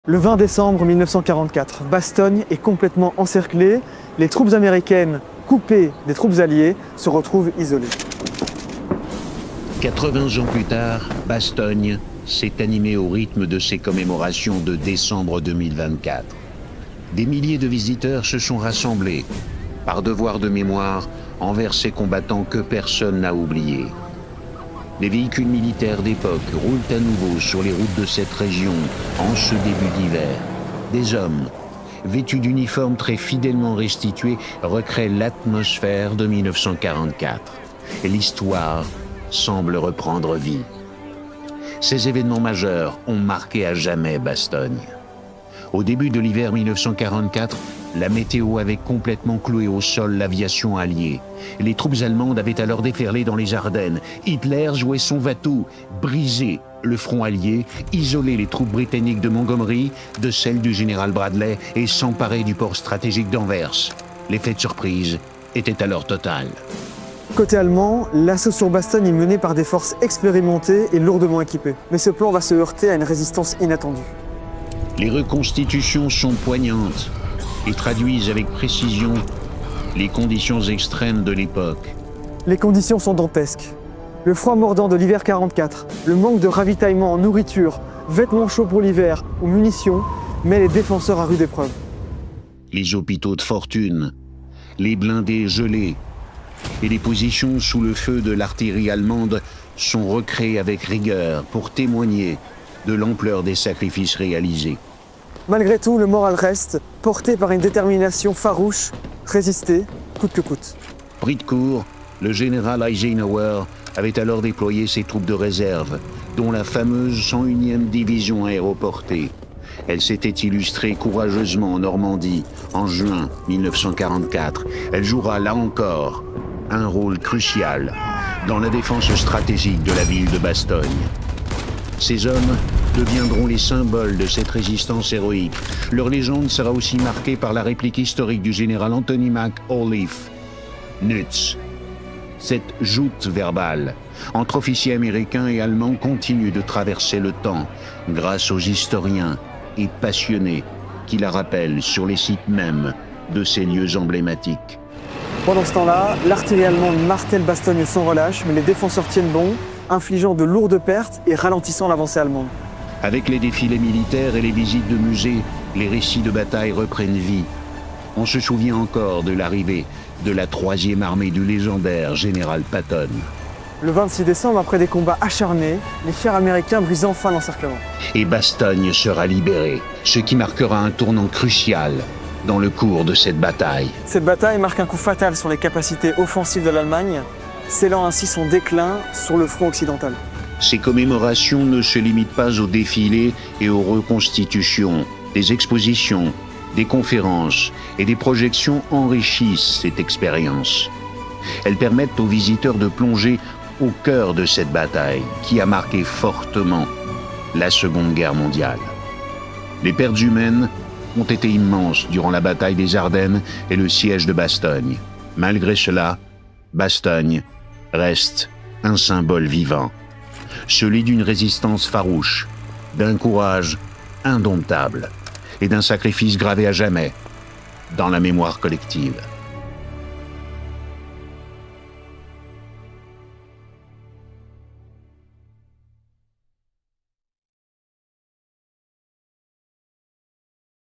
Le 20 décembre 1944, Bastogne est complètement encerclée. Les troupes américaines, coupées des troupes alliées, se retrouvent isolées. 80 ans plus tard, Bastogne s'est animée au rythme de ses commémorations de décembre 2024. Des milliers de visiteurs se sont rassemblés, par devoir de mémoire envers ces combattants que personne n'a oubliés. Les véhicules militaires d'époque roulent à nouveau sur les routes de cette région en ce début d'hiver. Des hommes, vêtus d'uniformes très fidèlement restitués, recréent l'atmosphère de 1944. Et l'histoire semble reprendre vie. Ces événements majeurs ont marqué à jamais Bastogne. Au début de l'hiver 1944, la météo avait complètement cloué au sol l'aviation alliée. Les troupes allemandes avaient alors déferlé dans les Ardennes. Hitler jouait son va-tout, briser le front allié, isoler les troupes britanniques de Montgomery de celles du général Bradley et s'emparer du port stratégique d'Anvers. L'effet de surprise était alors total. Côté allemand, l'assaut sur Bastogne est mené par des forces expérimentées et lourdement équipées. Mais ce plan va se heurter à une résistance inattendue. Les reconstitutions sont poignantes et traduisent avec précision les conditions extrêmes de l'époque. Les conditions sont dantesques. Le froid mordant de l'hiver 44, le manque de ravitaillement en nourriture, vêtements chauds pour l'hiver ou munitions met les défenseurs à rude épreuve. Les hôpitaux de fortune, les blindés gelés et les positions sous le feu de l'artillerie allemande sont recréées avec rigueur pour témoigner de l'ampleur des sacrifices réalisés. Malgré tout, le moral reste, porté par une détermination farouche, résister coûte que coûte. Pris de court, le général Eisenhower avait alors déployé ses troupes de réserve, dont la fameuse 101e division aéroportée. Elle s'était illustrée courageusement en Normandie en juin 1944. Elle jouera là encore un rôle crucial dans la défense stratégique de la ville de Bastogne. Ces hommes deviendront les symboles de cette résistance héroïque. Leur légende sera aussi marquée par la réplique historique du général Anthony McAuliffe. Nütz. Cette joute verbale entre officiers américains et allemands continue de traverser le temps grâce aux historiens et passionnés qui la rappellent sur les sites mêmes de ces lieux emblématiques. Pendant ce temps-là, l'artillerie allemande martèle Bastogne sans relâche, mais les défenseurs tiennent bon, infligeant de lourdes pertes et ralentissant l'avancée allemande. Avec les défilés militaires et les visites de musées, les récits de bataille reprennent vie. On se souvient encore de l'arrivée de la 3e armée du légendaire général Patton. Le 26 décembre, après des combats acharnés, les chars américains brisent enfin l'encerclement. Et Bastogne sera libérée, ce qui marquera un tournant crucial dans le cours de cette bataille. Cette bataille marque un coup fatal sur les capacités offensives de l'Allemagne, scellant ainsi son déclin sur le front occidental. Ces commémorations ne se limitent pas aux défilés et aux reconstitutions. Des expositions, des conférences et des projections enrichissent cette expérience. Elles permettent aux visiteurs de plonger au cœur de cette bataille qui a marqué fortement la Seconde Guerre mondiale. Les pertes humaines ont été immenses durant la bataille des Ardennes et le siège de Bastogne. Malgré cela, Bastogne reste un symbole vivant, celui d'une résistance farouche, d'un courage indomptable et d'un sacrifice gravé à jamais dans la mémoire collective.